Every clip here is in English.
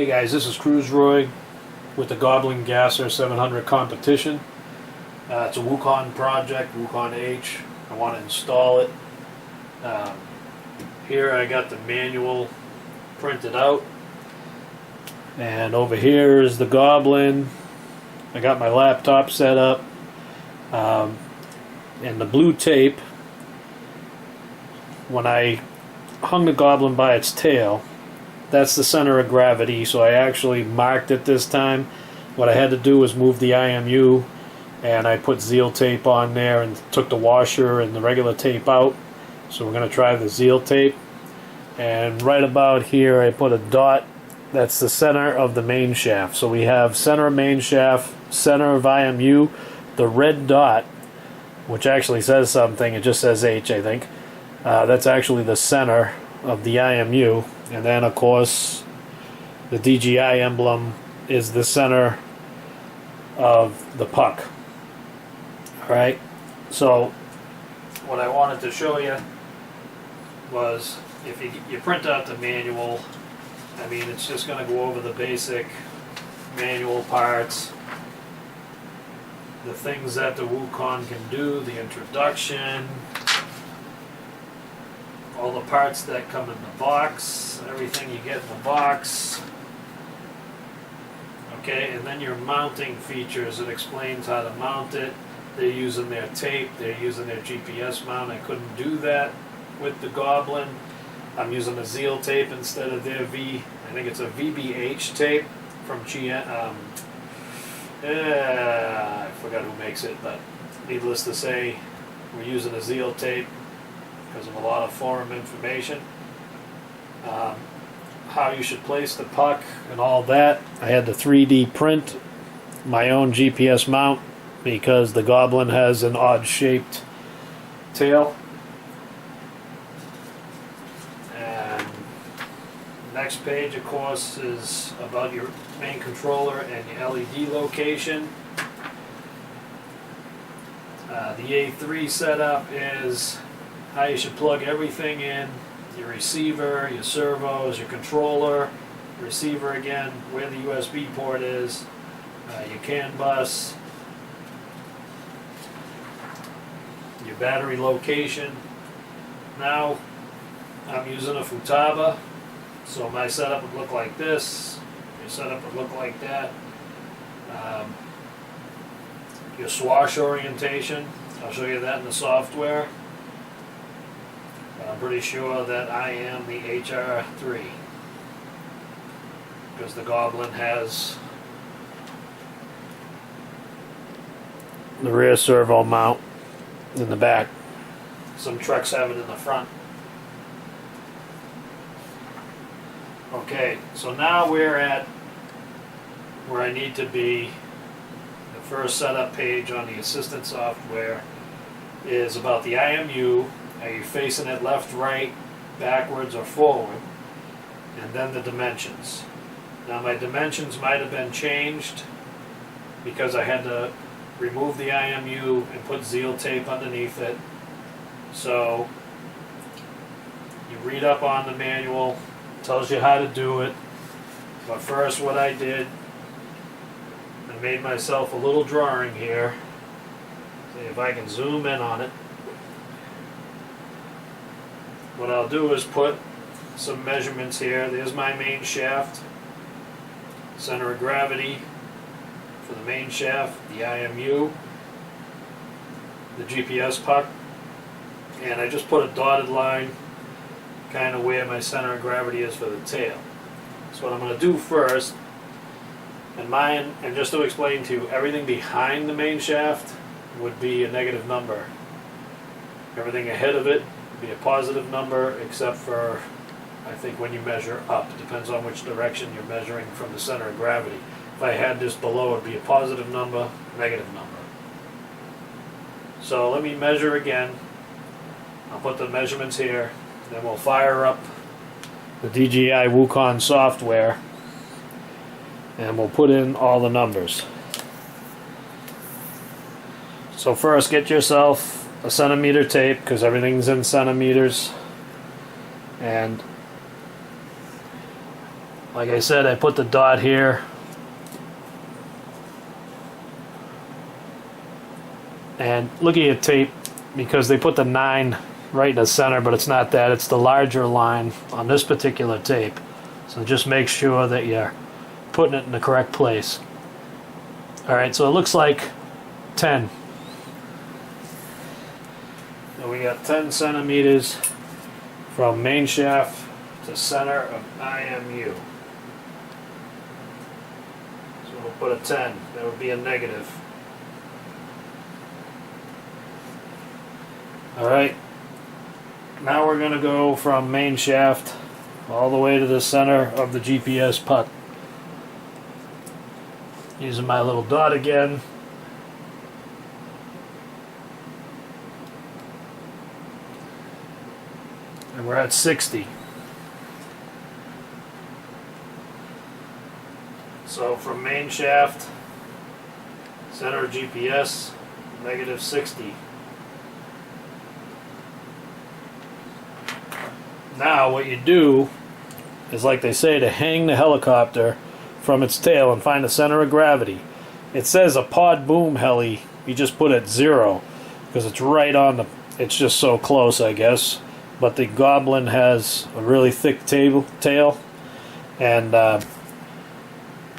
Hey guys, this is Cruise Roy with the Goblin Gasser 700 competition. It's a WooKong project, WooKong H. I want to install it. Here I got the manual printed out. And over here is the Goblin. I got my laptop set up. And the blue tape, when I hung the Goblin by its tail, that's the center of gravity, so I actually marked it this time. What I had to do was move the IMU, and I put Zeal tape on there and took the washer and the regular tape out. So we're going to try the Zeal tape. And right about here I put a dot. That's the center of the main shaft. So we have center of main shaft, center of IMU. The red dot, which actually says something, it just says H, I think. That's actually the center of the IMU. And then, of course, the DGI emblem is the center of the puck. Alright, so what I wanted to show you was, if you print out the manual, I mean, it's just going to go over the basic manual parts, the things that the WooKong can do, the introduction, all the parts that come in the box, everything you get in the box. Okay, and then your mounting features. It explains how to mount it. They're using their tape, they're using their GPS mount. I couldn't do that with the Goblin. I'm using a Zeal tape instead of their I think it's a VBH tape from I forgot who makes it, but needless to say, we're using a Zeal tape because of a lot of forum information. How you should place the puck and all that. I had to 3D print my own GPS mount because the Goblin has an odd shaped tail. And the next page, of course, is about your main controller and your LED location. The A3 setup is how you should plug everything in: your receiver, your servos, your controller, receiver again, where the USB port is, your CAN bus, your battery location. Now I'm using a Futaba, so my setup would look like this, your setup would look like that. Your swash orientation, I'll show you that in the software. I'm pretty sure that I am the HR3 because the Goblin has the rear servo mount in the back. Some trucks have it in the front. Okay, so now we're at where I need to be. The first setup page on the assistant software is about the IMU. Are you facing it left, right, backwards, or forward? And then the dimensions. Now my dimensions might have been changed because I had to remove the IMU and put Zeal tape underneath it. So you read up on the manual, tells you how to do it. But first what I did, I made myself a little drawing here. See if I can zoom in on it. What I'll do is put some measurements here. There's my main shaft, center of gravity for the main shaft, the IMU, the GPS puck, and I just put a dotted line kind of where my center of gravity is for the tail. So what I'm going to do first, and just to explain to you, everything behind the main shaft would be a negative number. Everything ahead of it be a positive number, except for, I think, when you measure up. It depends on which direction you're measuring from the center of gravity. If I had this below, it would be a positive number, negative number. So let me measure again. I'll put the measurements here, then we'll fire up the DJI WooKong software, and we'll put in all the numbers. So first, get yourself a centimeter tape, because everything's in centimeters, and Like I said, I put the dot here. And look at your tape, because they put the 9 right in the center, but it's not that. It's the larger line on this particular tape. So just make sure that you're putting it in the correct place. Alright, so it looks like 10. So we got 10 centimeters from main shaft to center of IMU. So we'll put a 10. That would be a negative. Alright, now we're going to go from main shaft all the way to the center of the GPS puck. Using my little dot again. And we're at 60. So from main shaft, center of GPS, negative 60. Now what you do is, like they say, to hang the helicopter from its tail and find the center of gravity. It says a pod boom heli, you just put it 0 because it's right on the, it's just so close, I guess. But the Goblin has a really thick tail, and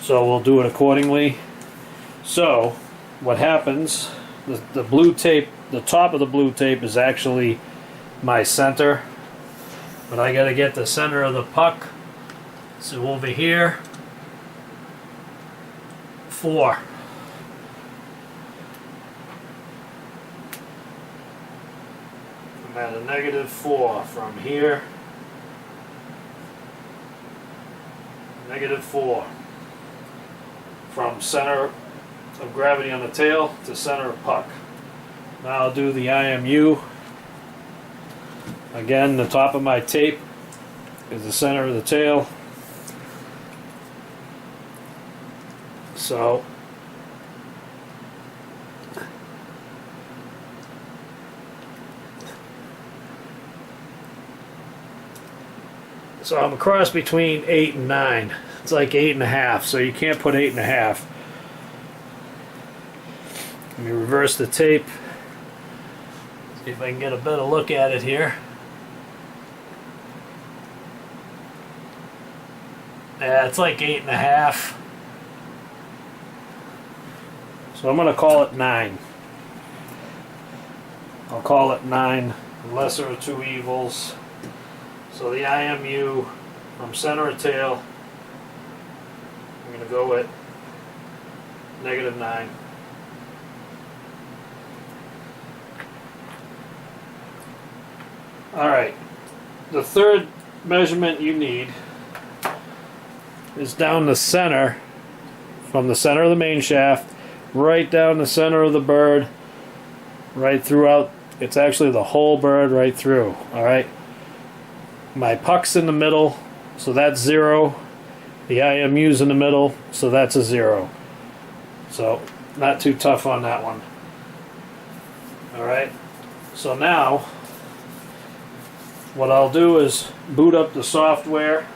so we'll do it accordingly. So what happens, the blue tape, the top of the blue tape is actually my center, but I got to get the center of the puck. So over here, 4. I'm at a negative 4 from here. Negative 4. From center of gravity on the tail to center of puck. Now I'll do the IMU. Again, the top of my tape is the center of the tail. So I'm a cross between 8 and 9. It's like 8.5, so you can't put 8.5. Let me reverse the tape. See if I can get a better look at it here. Yeah, it's like 8.5. So I'm going to call it 9. I'll call it 9. The lesser of two evils. So the IMU from center of tail, I'm going to go with negative 9. Alright, the third measurement you need is down the center, from the center of the main shaft, right down the center of the bird, right throughout. It's actually the whole bird right through. Alright, my puck's in the middle, so that's 0. The IMU's in the middle, so that's a 0. So not too tough on that one. Alright, so now what I'll do is boot up the software.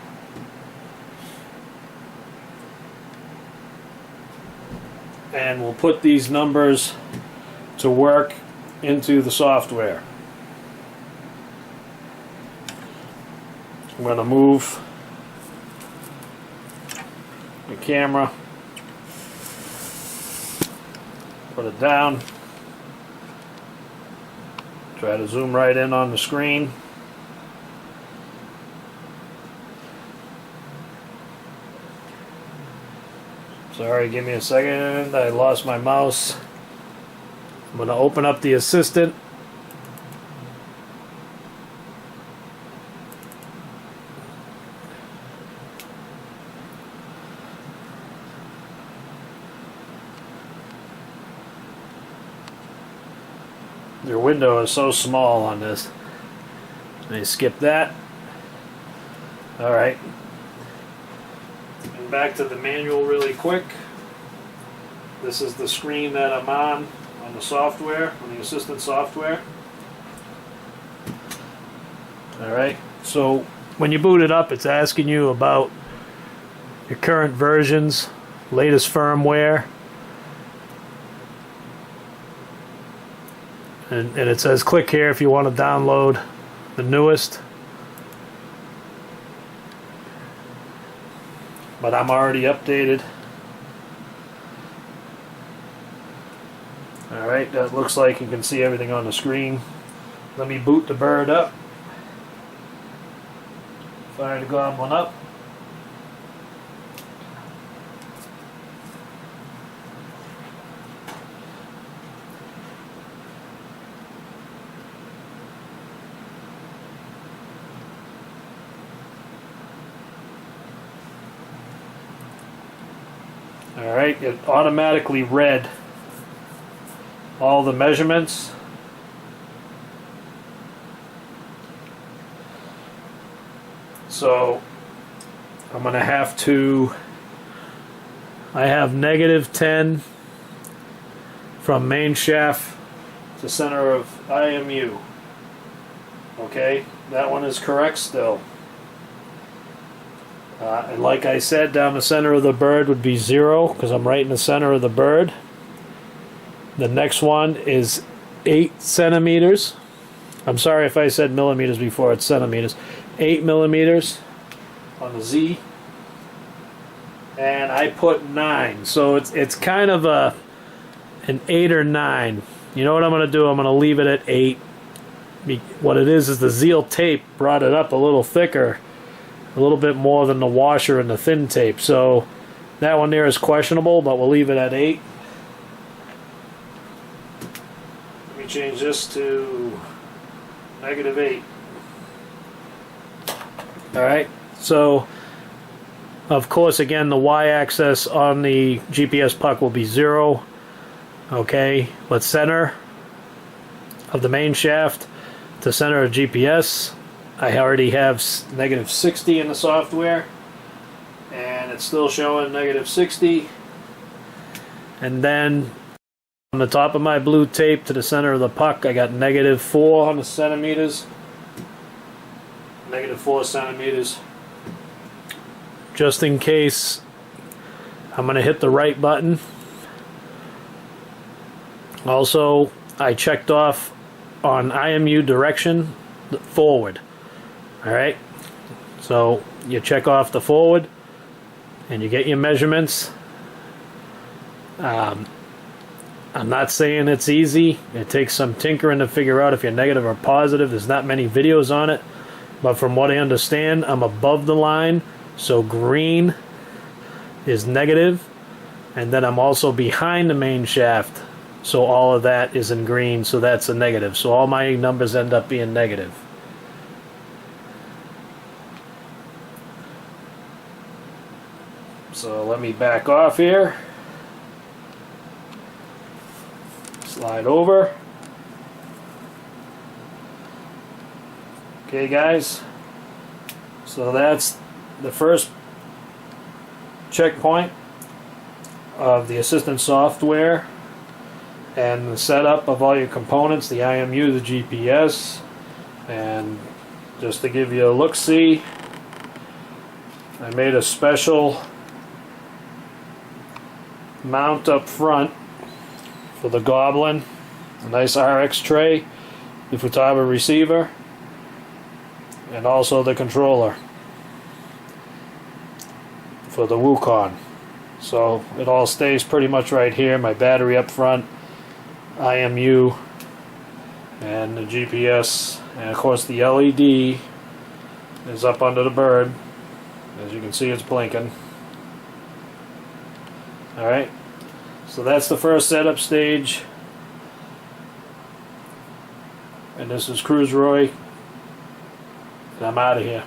And we'll put these numbers to work into the software. I'm going to move the camera, put it down, try to zoom right in on the screen. Sorry, give me a second. I lost my mouse. I'm going to open up the assistant. Your window is so small on this. Let me skip that. Alright. Back to the manual really quick. This is the screen that I'm on the software, on the assistant software. Alright, so when you boot it up, it's asking you about your current versions, latest firmware, and it says click here if you want to download the newest. But I'm already updated. Alright, that looks like you can see everything on the screen. Let me boot the bird up. Fire the Goblin up. Alright, it automatically read all the measurements. So I'm going to have to, I have -10 from main shaft to center of IMU. Okay, that one is correct still. And like I said, down the center of the bird would be 0 because I'm right in the center of the bird. The next one is 8 centimeters. I'm sorry if I said millimeters before, it's centimeters. 8 millimeters on the Z. And I put 9. So it's kind of an 8 or 9. You know what I'm going to do? I'm going to leave it at 8. What it is the Zeal tape brought it up a little thicker. A little bit more than the washer and the thin tape. So that one there is questionable, but we'll leave it at 8. Let me change this to -8. Alright, so of course again the y-axis on the GPS puck will be 0. Okay, but center of the main shaft to center of GPS, I already have -60 in the software, and it's still showing -60. And then on the top of my blue tape to the center of the puck, I got -4 on the centimeters. -4 centimeters. Just in case, I'm going to hit the right button. Also, I checked off on IMU direction forward. Alright, so you check off the forward and you get your measurements. I'm not saying it's easy. It takes some tinkering to figure out if you're negative or positive. There's not many videos on it, but from what I understand, I'm above the line, so green is negative, and then I'm also behind the main shaft, so all of that is in green, so that's a negative. So all my numbers end up being negative. So let me back off here. Slide over. Okay guys, so that's the first checkpoint of the assistant software and the setup of all your components, the IMU, the GPS, and just to give you a look-see, I made a special mount up front for the Goblin, a nice RX tray, the Futaba receiver, and also the controller for the WooKong. So it all stays pretty much right here. My battery up front, IMU, and the GPS, and of course the LED is up under the bird. As you can see, it's blinking. Alright, so that's the first setup stage, and this is Cruise Roy, and I'm out of here.